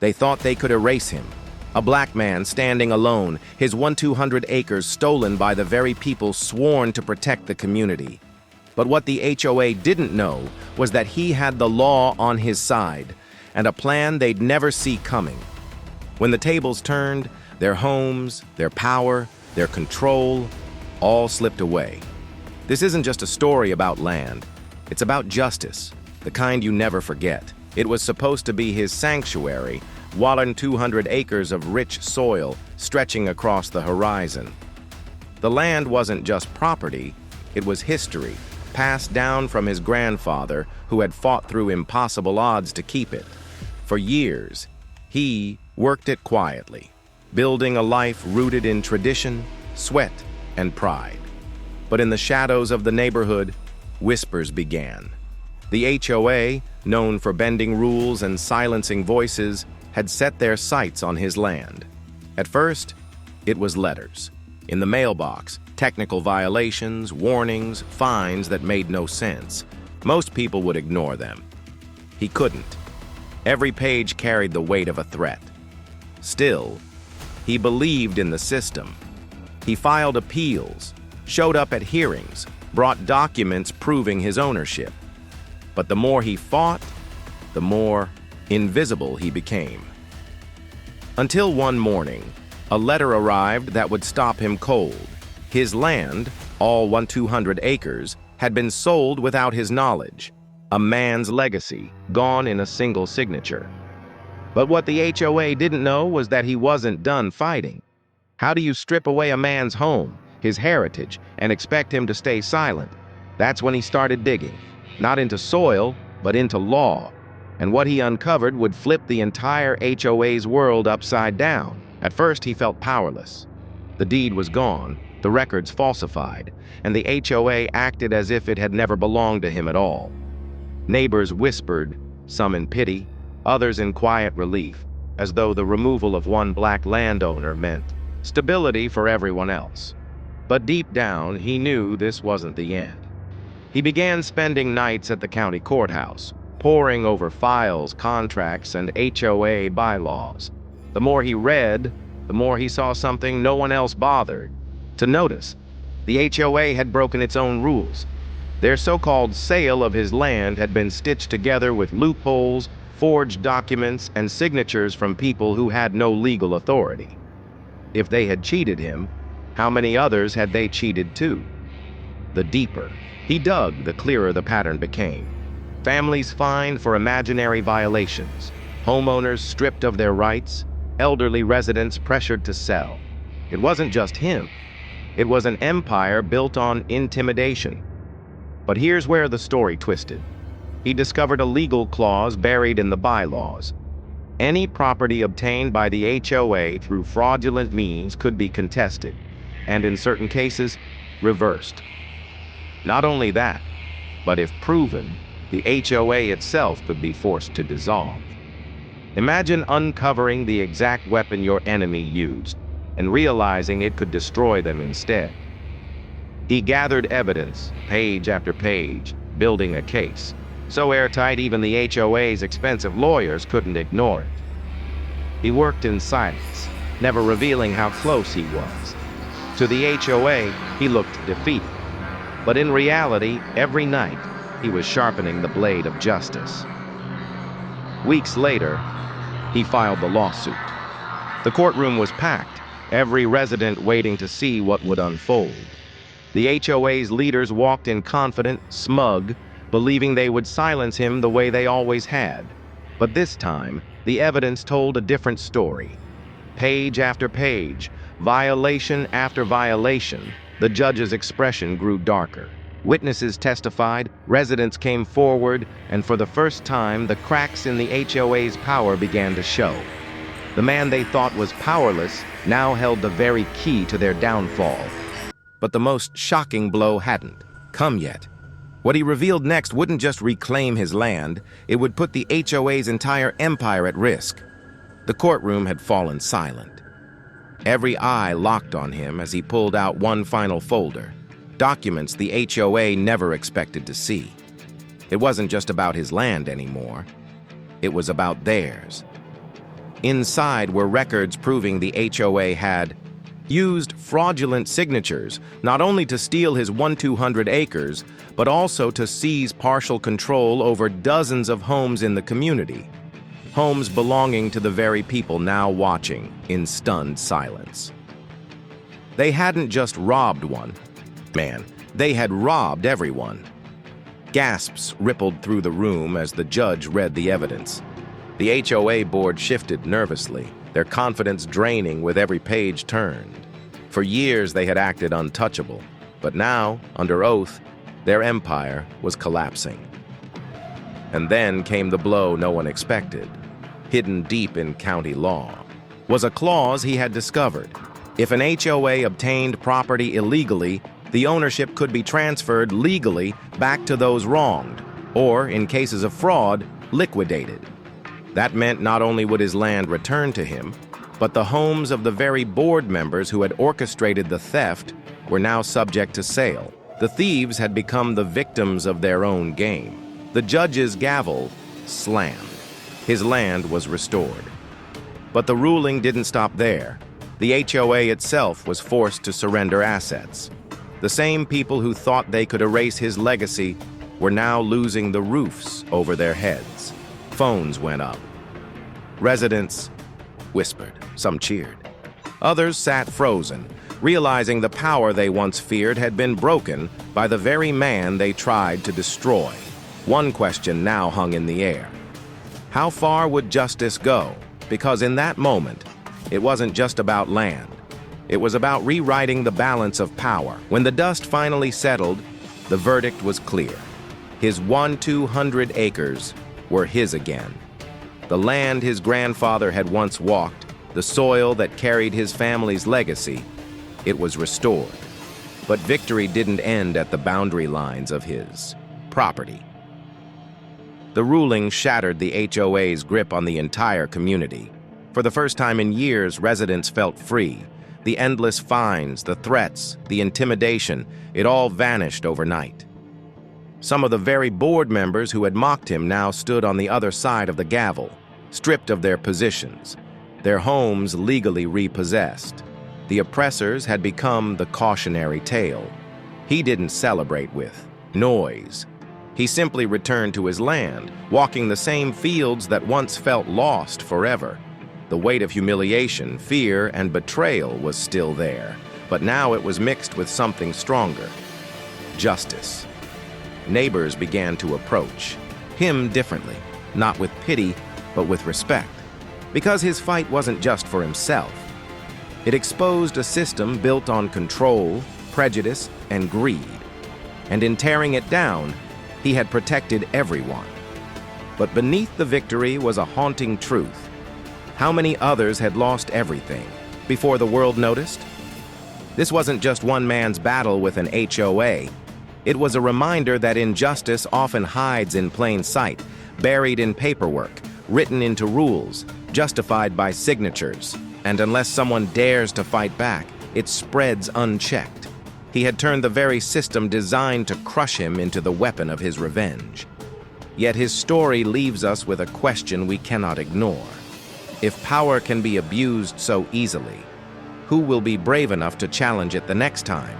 They thought they could erase him. A black man standing alone, his 1,200 acres stolen by the very people sworn to protect the community. But what the HOA didn't know was that he had the law on his side, and a plan they'd never see coming. When the tables turned, their homes, their power, their control, all slipped away. This isn't just a story about land. It's about justice, the kind you never forget. It was supposed to be his sanctuary, 1,200 acres of rich soil stretching across the horizon. The land wasn't just property, it was history, passed down from his grandfather who had fought through impossible odds to keep it. For years, he worked it quietly, building a life rooted in tradition, sweat, and pride. But in the shadows of the neighborhood, whispers began. The HOA, known for bending rules and silencing voices, had set their sights on his land. At first, it was letters. In the mailbox, technical violations, warnings, fines that made no sense. Most people would ignore them. He couldn't. Every page carried the weight of a threat. Still, he believed in the system. He filed appeals, showed up at hearings, brought documents proving his ownership. But the more he fought, the more invisible he became. Until one morning, a letter arrived that would stop him cold. His land, all 1,200 acres, had been sold without his knowledge. A man's legacy, gone in a single signature. But what the HOA didn't know was that he wasn't done fighting. How do you strip away a man's home, his heritage, and expect him to stay silent? That's when he started digging, not into soil, but into law. And what he uncovered would flip the entire HOA's world upside down. At first, he felt powerless. The deed was gone, the records falsified, and the HOA acted as if it had never belonged to him at all. Neighbors whispered, some in pity, others in quiet relief, as though the removal of one black landowner meant stability for everyone else. But deep down, he knew this wasn't the end. He began spending nights at the county courthouse, poring over files, contracts, and HOA bylaws. The more he read, the more he saw something no one else bothered to notice. The HOA had broken its own rules. Their so-called sale of his land had been stitched together with loopholes, forged documents, and signatures from people who had no legal authority. If they had cheated him, how many others had they cheated too? The deeper he dug, the clearer the pattern became. Families fined for imaginary violations, homeowners stripped of their rights, elderly residents pressured to sell. It wasn't just him. It was an empire built on intimidation. But here's where the story twisted. He discovered a legal clause buried in the bylaws. Any property obtained by the HOA through fraudulent means could be contested, and in certain cases, reversed. Not only that, but if proven, the HOA itself could be forced to dissolve. Imagine uncovering the exact weapon your enemy used and realizing it could destroy them instead. He gathered evidence, page after page, building a case, so airtight even the HOA's expensive lawyers couldn't ignore it. He worked in silence, never revealing how close he was. To the HOA, he looked defeated. But in reality, every night, he was sharpening the blade of justice. Weeks later, he filed the lawsuit. The courtroom was packed, every resident waiting to see what would unfold. The HOA's leaders walked in confident, smug, believing they would silence him the way they always had. But this time, the evidence told a different story. Page after page, violation after violation, the judge's expression grew darker. Witnesses testified, residents came forward, and for the first time, the cracks in the HOA's power began to show. The man they thought was powerless now held the very key to their downfall. But the most shocking blow hadn't come yet. What he revealed next wouldn't just reclaim his land, it would put the HOA's entire empire at risk. The courtroom had fallen silent. Every eye locked on him as he pulled out one final folder, documents the HOA never expected to see. It wasn't just about his land anymore. It was about theirs. Inside were records proving the HOA had used fraudulent signatures not only to steal his 1,200 acres, but also to seize partial control over dozens of homes in the community. Homes belonging to the very people now watching in stunned silence. They hadn't just robbed one. Man, they had robbed everyone. Gasps rippled through the room as the judge read the evidence. The HOA board shifted nervously, their confidence draining with every page turned. For years they had acted untouchable, but now, under oath, their empire was collapsing. And then came the blow no one expected. Hidden deep in county law was a clause he had discovered. If an HOA obtained property illegally, the ownership could be transferred legally back to those wronged, or, in cases of fraud, liquidated. That meant not only would his land return to him, but the homes of the very board members who had orchestrated the theft were now subject to sale. The thieves had become the victims of their own game. The judge's gavel slammed. His land was restored. But the ruling didn't stop there. The HOA itself was forced to surrender assets. The same people who thought they could erase his legacy were now losing the roofs over their heads. Phones went up. Residents whispered. Some cheered. Others sat frozen, realizing the power they once feared had been broken by the very man they tried to destroy. One question now hung in the air. How far would justice go? Because in that moment, it wasn't just about land. It was about rewriting the balance of power. When the dust finally settled, the verdict was clear. His 1,200 acres were his again. The land his grandfather had once walked, the soil that carried his family's legacy, it was restored. But victory didn't end at the boundary lines of his property. The ruling shattered the HOA's grip on the entire community. For the first time in years, residents felt free. The endless fines, the threats, the intimidation, it all vanished overnight. Some of the very board members who had mocked him now stood on the other side of the gavel, stripped of their positions, their homes legally repossessed. The oppressors had become the cautionary tale. He didn't celebrate with noise. He simply returned to his land, walking the same fields that once felt lost forever. The weight of humiliation, fear, and betrayal was still there, but now it was mixed with something stronger: justice. Neighbors began to approach him differently, not with pity, but with respect, because his fight wasn't just for himself. It exposed a system built on control, prejudice, and greed. And in tearing it down, he had protected everyone. But beneath the victory was a haunting truth. How many others had lost everything before the world noticed? This wasn't just one man's battle with an HOA. It was a reminder that injustice often hides in plain sight, buried in paperwork, written into rules, justified by signatures. And unless someone dares to fight back, it spreads unchecked. He had turned the very system designed to crush him into the weapon of his revenge. Yet his story leaves us with a question we cannot ignore. If power can be abused so easily, who will be brave enough to challenge it the next time?